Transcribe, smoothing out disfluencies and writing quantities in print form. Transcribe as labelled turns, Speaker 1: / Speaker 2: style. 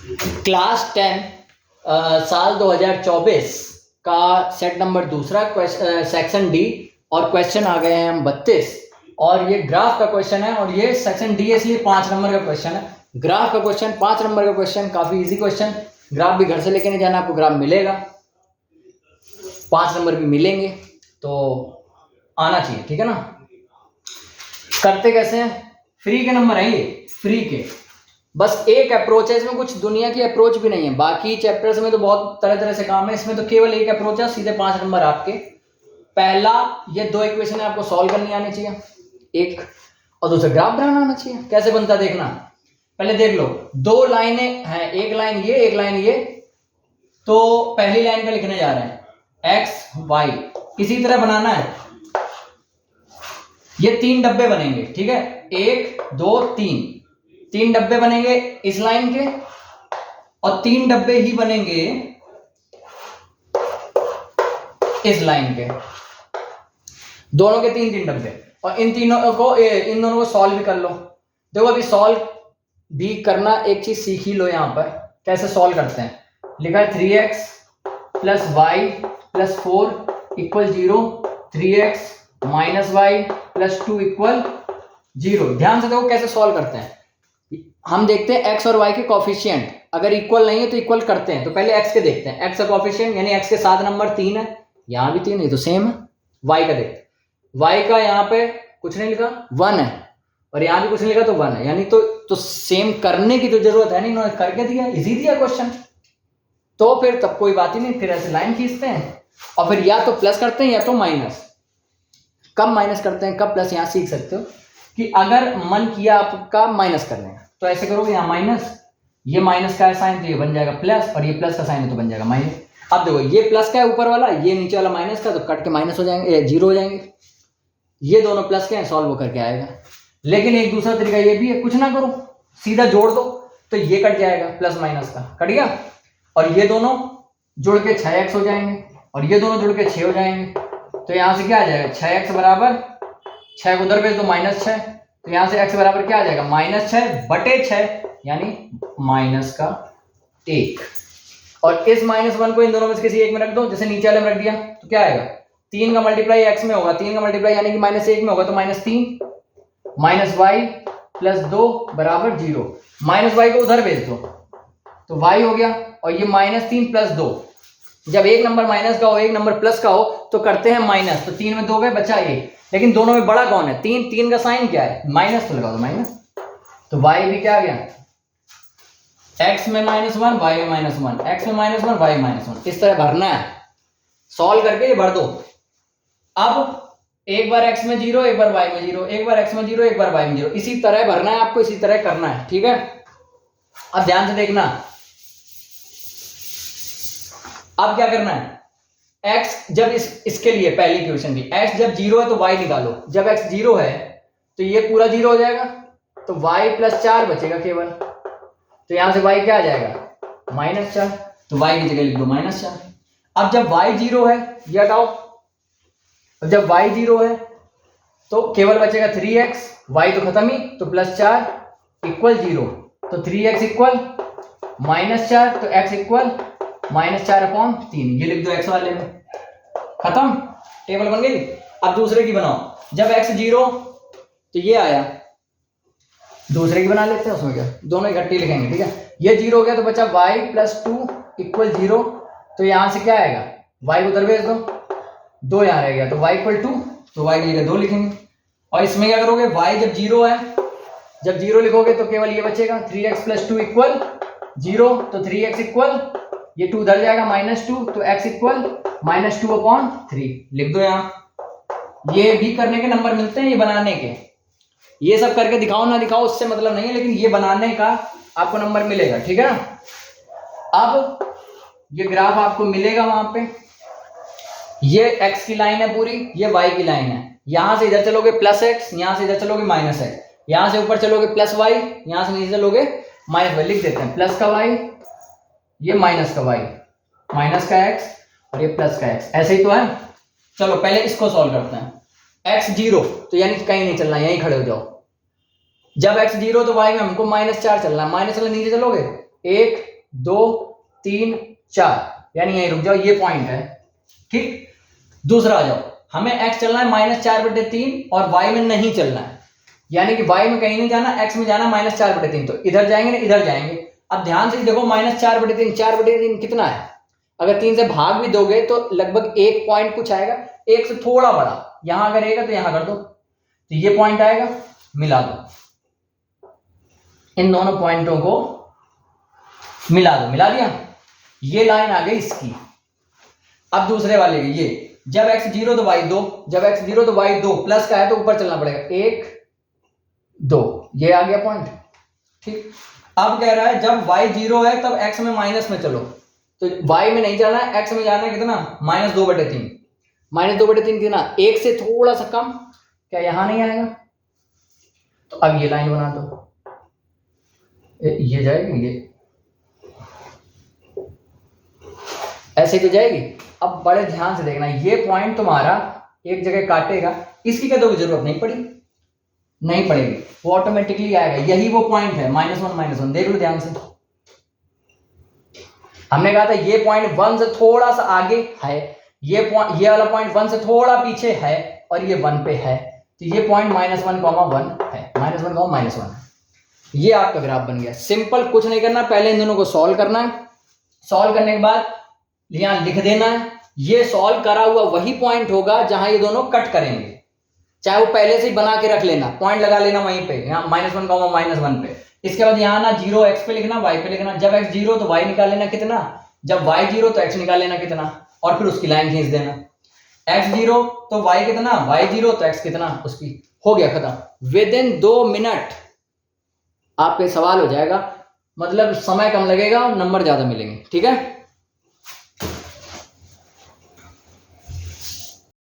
Speaker 1: Class 10 साल 2024 का set number दूसरा सेक्शन डी और क्वेश्चन आ गए हैं हम 32 और ये ग्राफ का क्वेश्चन है और ये सेक्शन डी है इसलिए 5 नंबर का क्वेश्चन है। ग्राफ का क्वेश्चन 5 नंबर का क्वेश्चन, काफी इजी क्वेश्चन। ग्राफ भी घर से लेके नहीं जाना, आपको ग्राफ मिलेगा, 5 नंबर भी मिलेंगे तो आना चाहिए, ठीक है ना। करते कैसे हैं, फ्री के नंबर है ये, फ्री के बस एक अप्रोच है, इसमें कुछ दुनिया की अप्रोच भी नहीं है। बाकी चैप्टर्स में तो बहुत तरह तरह से काम है, इसमें तो केवल एक अप्रोच है, सीधे 5 नंबर आपके। पहला, ये 2 इक्वेशन आपको सॉल्व करनी आनी चाहिए एक, और दूसरा ग्राफ बनाना आना चाहिए। कैसे बनता देखना, पहले देख लो 2 लाइनें हैं, एक लाइन ये एक लाइन ये। तो पहली लाइन का लिखने जा रहे हैं एक्स वाई, इसी तरह बनाना है। ये 3 डब्बे बनेंगे, ठीक है, 1 2 3 डब्बे बनेंगे इस लाइन के और 3 डब्बे ही बनेंगे इस लाइन के, दोनों के 3 डब्बे। और इन दोनों को सॉल्व भी कर लो। देखो अभी सॉल्व भी करना एक चीज सीख ही लो। यहां पर कैसे सॉल्व करते हैं, लिखा है 3x plus y plus 4 equal 0, 3x minus y plus 2 equal 0। ध्यान से देखो कैसे सॉल्व करते हैं। हम देखते हैं x और y के कोफिशिएंट, अगर इक्वल नहीं है तो इक्वल करते हैं। तो पहले x के देखते हैं, x का कोफिशिएंट यानी x के साथ नंबर 3 है, यहां भी 3 है तो सेम है। y का देखते हैं, y का यहाँ पे कुछ नहीं लिखा 1 है और यहाँ भी कुछ नहीं लिखा तो 1 है, यानी तो सेम करने की तो जरूरत है नहीं, इन्होंने करके दिया, इजी दिया क्वेश्चन। तो फिर तब कोई बात ही नहीं, फिर ऐसे लाइन खींचते हैं और फिर या तो प्लस करते हैं या तो माइनस। कब माइनस करते हैं कब प्लस, यहाँ सीख सकते हो कि अगर मन किया आपका माइनस करने का तो ऐसे करोगे, यहाँ माइनस, ये माइनस का है साइन तो ये बन जाएगा प्लस, और ये प्लस का साइन है तो बन जाएगा माइनस। अब देखो ये प्लस का है ऊपर वाला, ये नीचे वाला माइनस का, तो कट के माइनस हो जाएंगे, 0 हो जाएंगे। ये दोनों प्लस के हैं, सॉल्व होकर के आएगा। लेकिन एक दूसरा तरीका ये भी है, कुछ ना करो सीधा जोड़ दो तो ये कट जाएगा, प्लस माइनस का कट गया, और ये दोनों जुड़ के 6x हो जाएंगे और ये दोनों जुड़ के 6 हो जाएंगे। तो यहां से क्या आ जाएगा, 6x बराबर 6 को उधर भेज दो -6, तो यहां से x बराबर क्या आ जाएगा, -6/6 यानी माइनस का 1। और इस -1 को इन दोनों में से किसी एक में रख दो, जैसे नीचे वाले में रख दिया तो क्या आएगा, 3 का मल्टीप्लाई x में होगा, 3 का मल्टीप्लाई यानी कि -1 में होगा तो -3 माइनस वाई प्लस 2 बराबर 0। माइनस वाई को उधर भेज दो तो y हो गया, और ये -3 प्लस 2, जब एक नंबर माइनस का हो एक नंबर प्लस का हो तो करते हैं माइनस, तो 3 में 2 गए बचा 1, लेकिन दोनों में बड़ा कौन है, 3 का साइन क्या है माइनस, तो लगा दो माइनस। तो y भी क्या आ गया, x में -1 y में -1, x में -1 y में -1, इस तरह भरना है। सॉल्व करके ये भर दो। अब एक बार x में 0 एक बार y में 0, एक बार x में 0 एक बार y में 0, इसी तरह भरना है आपको, इसी तरह करना है, ठीक है। अब ध्यान से देखना, अब क्या करना है, x जब इसके लिए पहली इक्वेशन की x जब 0 है तो y निकालो, जब x 0 है तो ये पूरा 0 हो जाएगा तो y प्लस 4 बचेगा केवल, तो यहां से y क्या आ जाएगा -4, तो y की जगह लिख दो -4। अब जब y 0 है, ये हटाओ, जब y 0 है तो केवल बचेगा 3x, y तो खत्म ही, तो +4 इक्वल 0, तो 3x इक्वल -4, तो x इक्वल -4/3, ये लिख दो x वाले में, खत्म, टेबल बन गई। अब दूसरे की बनाओ, जब x 0 तो ये आया, दूसरे की बना लेते हैं, उसमें क्या, दोनों इकट्ठे लिखेंगे, ठीक है। ये 0 हो गया तो बचा y प्लस 2 इक्वल 0, तो यहां से क्या आएगा, y को उधर भेज दो, 2 यहाँ रह गया तो y इक्वल 2, तो y की जगह 2 लिखेंगे। और इसमें क्या करोगे, y जब 0 है, जब 0 लिखोगे तो केवल ये बचेगा 3x प्लस 2 इक्वल 0, तो 3x इक्वल, ये 2 उधर जाएगा -2, तो x इक्वल -2/3 लिख दो। यहाँ ये भी करने के नंबर मिलते हैं, ये बनाने के, ये सब करके दिखाओ ना दिखाओ उससे मतलब नहीं है, लेकिन ये बनाने का आपको नंबर मिलेगा, ठीक है ना। अब ये ग्राफ आपको मिलेगा वहां पे, ये x की लाइन है पूरी, ये y की लाइन है, यहां से इधर चलोगे +x, यहां से इधर चलोगे -x, यहां से ऊपर चलोगे +y, यहां से नीचे चलोगे -y, लिख देते हैं प्लस का y, ये माइनस का y, माइनस का x और ये प्लस का x, ऐसे ही तो है। चलो पहले इसको सॉल्व करते हैं। x 0 तो यानी कहीं नहीं चलना, यहीं खड़े हो जाओ। जब x 0 तो y में हमको -4 चलना है, माइनस वाले नीचे चलोगे 1 2 3 4, यानी यहीं रुक जाओ, ये पॉइंट है। ठीक, दूसरा आ जाओ, हमें x चलना है -4/3 और y में नहीं चलना है, यानी कि y में कहीं नहीं जाना, x में जाना -4/3। तो इधर जाएंगे ना, इधर जाएंगे। अब ध्यान से देखो, -4/3, 4/3 कितना है? अगर 3 से भाग भी दोगे तो लगभग एक पॉइंट कुछ आएगा, एक से थोड़ा बड़ा, यहां अगर रहेगा तो यहां कर दो, तो ये पॉइंट आएगा, मिला दो, इन दोनों पॉइंटों को मिला दो, मिला दिया, ये लाइन आ गई इसकी। अब दूसरे वाले की, ये जब x 0 तो y 2, जब x 0 तो y 2, प्लस का है तो ऊपर चलना पड़ेगा, 1 2, ये आ गया पॉइंट। ठीक, अब कह रहा है जब y 0 है तब x में माइनस में चलो, तो y में नहीं जाना है, x में जाना है कितना, -2/3। -2/3 कितना, 1 से थोड़ा सा कम, क्या यहां नहीं आएगा? तो अब ये लाइन बना दो, ये जाएगी, ये ऐसे तो जाएगी। अब बड़े ध्यान से देखना, ये पॉइंट तुम्हारा एक जगह काटेगा, इसकी क्या तो जरूरत नहीं पड़ी, नहीं पड़ेगी, वो ऑटोमेटिकली आएगा, यही वो पॉइंट है, -1 देख लो ध्यान से। हमने कहा था ये पॉइंट 1 से थोड़ा सा आगे है, ये वाला पॉइंट 1 से थोड़ा पीछे है, और ये 1 पे है, तो ये पॉइंट -1, 1 है, -1, -1 है। ये आपका ग्राफ बन गया। सिंपल, कुछ नहीं करना, पहले इन दोनों को सॉल्व करना है, सॉल्व करने के बाद यहां लिख देना है, ये सॉल्व करा हुआ वही पॉइंट होगा जहां ये दोनों कट करेंगे, चाहे वो पहले से ही बना के रख लेना, पॉइंट लगा लेना वहीं पे, यहाँ -1, -1 पे। इसके बाद यहाँ ना 0 x पे लिखना, y पे लिखना, जब x 0 तो y निकाल लेना कितना, जब y 0 तो x निकाल लेना कितना, और फिर उसकी लाइन खींच देना, x 0 तो y कितना, y 0 तो x कितना, उसकी, हो गया खत्म। विद इन 2 मिनट आपके सवाल हो जाएगा, मतलब समय कम लगेगा और नंबर ज्यादा मिलेंगे। ठीक है।